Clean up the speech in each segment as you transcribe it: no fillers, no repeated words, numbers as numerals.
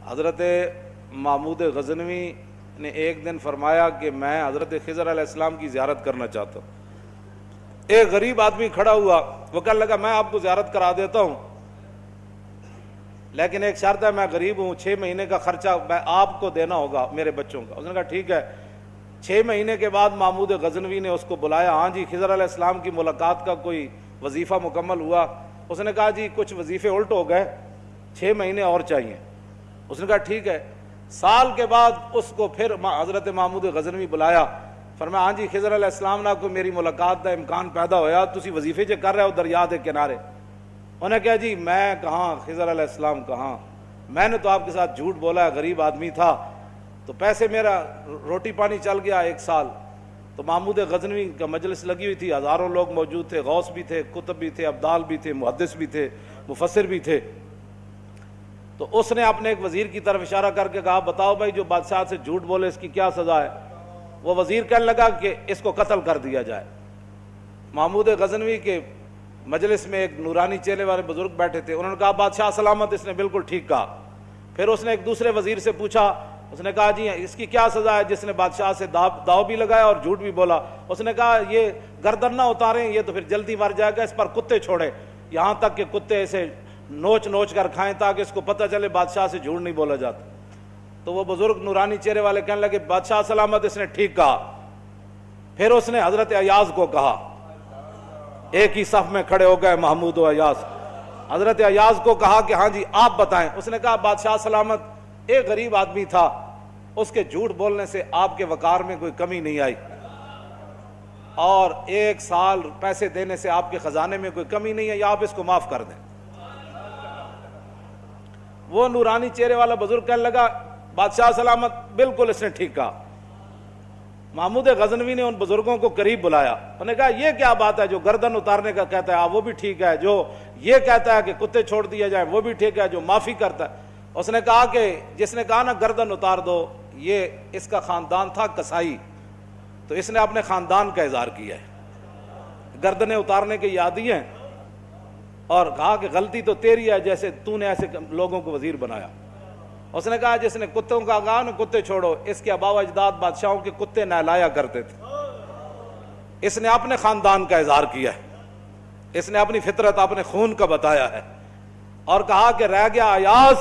حضرت محمود غزنوی نے ایک دن فرمایا کہ میں حضرت خضر علیہ السلام کی زیارت کرنا چاہتا ہوں. ایک غریب آدمی کھڑا ہوا, وہ کہنے لگا میں آپ کو زیارت کرا دیتا ہوں, لیکن ایک شرط ہے, میں غریب ہوں, 6 مہینے کا خرچہ میں آپ کو دینا ہوگا میرے بچوں کا. اس نے کہا ٹھیک ہے. 6 مہینے کے بعد محمود غزنوی نے اس کو بلایا. ہاں جی, خضر علیہ السلام کی ملاقات کا کوئی وظیفہ مکمل ہوا؟ اس نے کہا جی کچھ وظیفے الٹ ہو گئے, 6 مہینے اور چاہیے. اس نے کہا ٹھیک ہے. سال کے بعد اس کو پھر حضرت محمود غزنوی بلایا. فرمایا ہاں جی خضر علیہ السلام نہ کوئی میری ملاقات کا امکان پیدا ہویا, تسی وظیفے جو کر رہے ہو دریا دے کنارے. انہوں نے کہا جی میں کہاں, خضر علیہ السلام کہاں, میں نے تو آپ کے ساتھ جھوٹ بولا ہے, غریب آدمی تھا تو پیسے میرا روٹی پانی چل گیا 1 سال. تو محمود غزنوی کا مجلس لگی ہوئی تھی, ہزاروں لوگ موجود تھے, غوث بھی تھے, کتب بھی تھے, ابدال بھی تھے, محدث بھی تھے, مفسر بھی تھے. تو اس نے اپنے ایک وزیر کی طرف اشارہ کر کے کہا بتاؤ بھائی جو بادشاہ سے جھوٹ بولے اس کی کیا سزا ہے؟ وہ وزیر کہنے لگا کہ اس کو قتل کر دیا جائے. محمود غزنوی کے مجلس میں ایک نورانی چہرے والے بزرگ بیٹھے تھے, انہوں نے کہا بادشاہ سلامت, اس نے بالکل ٹھیک کہا. پھر اس نے ایک دوسرے وزیر سے پوچھا, اس نے کہا جی اس کی کیا سزا ہے جس نے بادشاہ سے داؤ بھی لگایا اور جھوٹ بھی بولا؟ اس نے کہا یہ گردن نہ اتاریں, یہ تو پھر جلدی مر جائے گا, اس پر کتے چھوڑے, یہاں تک کہ کتے اسے نوچ نوچ کر کھائیں تاکہ اس کو پتہ چلے بادشاہ سے جھوٹ نہیں بولا جاتا. تو وہ بزرگ نورانی چہرے والے کہنے لگے بادشاہ سلامت, اس نے ٹھیک کہا. پھر اس نے حضرت ایاز کو کہا, ایک ہی صف میں کھڑے ہو گئے محمود و ایاز. حضرت ایاز کو کہا کہ ہاں جی آپ بتائیں. اس نے کہا بادشاہ سلامت, ایک غریب آدمی تھا, اس کے جھوٹ بولنے سے آپ کے وقار میں کوئی کمی نہیں آئی, اور 1 سال پیسے دینے سے آپ کے خزانے میں کوئی کمی نہیں ہے, یا آپ اس کو معاف کر دیں. وہ نورانی چہرے والا بزرگ کہنے لگا بادشاہ سلامت بالکل اس نے ٹھیک کہا. محمود غزنوی نے ان بزرگوں کو قریب بلایا, انہوں نے کہا یہ کیا بات ہے, جو گردن اتارنے کا کہتا ہے وہ بھی ٹھیک ہے, جو یہ کہتا ہے کہ کتے چھوڑ دیا جائے وہ بھی ٹھیک ہے, جو معافی کرتا ہے. اس نے کہا کہ جس نے کہا نا گردن اتار دو, یہ اس کا خاندان تھا کسائی, تو اس نے اپنے خاندان کا اظہار کیا ہے, گردنیں اتارنے کے عادی ہیں, اور کہا کہ غلطی تو تیری ہے جیسے تو نے ایسے لوگوں کو وزیر بنایا. اس نے کہا جس نے کتوں کا کہا نا کتے چھوڑو, اس کے آباء و اجداد بادشاہوں کے کتے نہلایا کرتے تھے. اس نے اپنے خاندان کا اظہار کیا ہے, اس نے اپنی فطرت اپنے خون کا بتایا ہے, اور کہا کہ رہ گیا ایاز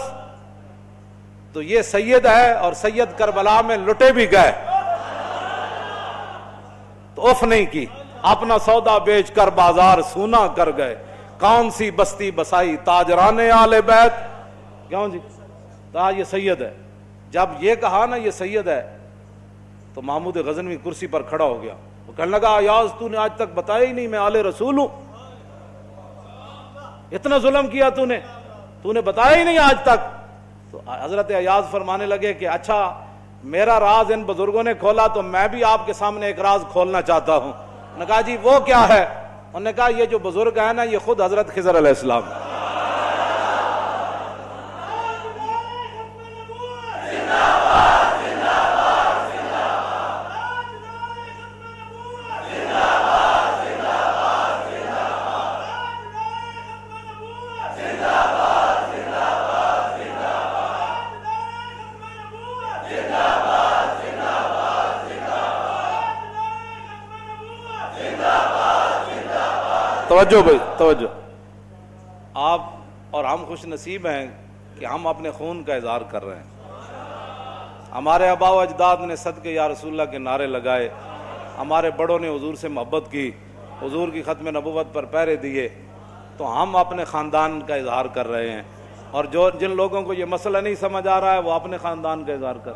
تو یہ سید ہے, اور سید کربلا میں لٹے بھی گئے تو اف نہیں کی, اپنا سودا بیچ کر بازار سونا کر گئے, کون سی بستی بسائی تاجران آل بیت. کیوں جی یہ سید ہے. جب یہ کہا نا یہ سید ہے تو محمود غزنوی کرسی پر کھڑا ہو گیا. وہ کہنے لگا ایاز تو نے آج تک بتایا ہی نہیں میں آل رسول ہوں, اتنا ظلم کیا تو نے بتایا ہی نہیں آج تک. تو حضرت ایاز فرمانے لگے کہ اچھا میرا راز ان بزرگوں نے کھولا تو میں بھی آپ کے سامنے ایک راز کھولنا چاہتا ہوں. انہوں نے کہا جی وہ کیا ہے؟ انہوں نے کہا یہ جو بزرگ ہے نا یہ خود حضرت خضر علیہ السلام ہے. توجہ بھائی توجہ, آپ اور ہم خوش نصیب ہیں کہ ہم اپنے خون کا اظہار کر رہے ہیں. ہمارے آباء و اجداد نے صدقے یا رسول اللہ کے نعرے لگائے, ہمارے بڑوں نے حضور سے محبت کی, حضور کی ختم نبوت پر پہرے دیے, تو ہم اپنے خاندان کا اظہار کر رہے ہیں. اور جن لوگوں کو یہ مسئلہ نہیں سمجھ آ رہا ہے وہ اپنے خاندان کا اظہار کر